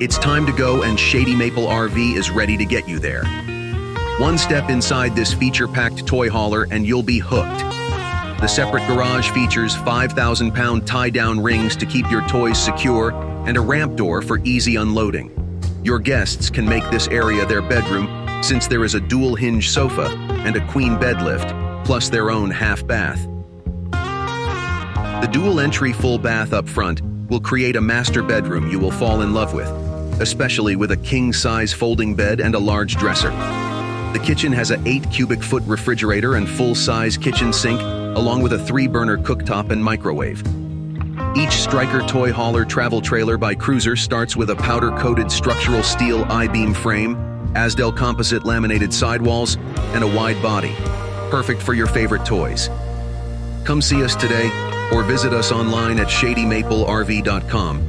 It's time to go, and Shady Maple RV is ready to get you there. One step inside this feature-packed toy hauler and you'll be hooked. The separate garage features 5,000-pound tie-down rings to keep your toys secure and a ramp door for easy unloading. Your guests can make this area their bedroom since there is a dual-hinge sofa and a queen bed lift, plus their own half bath. The dual-entry full bath up front will create a master bedroom you will fall in love with, especially with a king-size folding bed and a large dresser. The kitchen has an 8-cubic-foot refrigerator and full-size kitchen sink, along with a 3-burner cooktop and microwave. Each Stryker toy hauler travel trailer by Cruiser starts with a powder-coated structural steel I-beam frame, Asdel composite laminated sidewalls, and a wide body, perfect for your favorite toys. Come see us today or visit us online at shadymaplerv.com.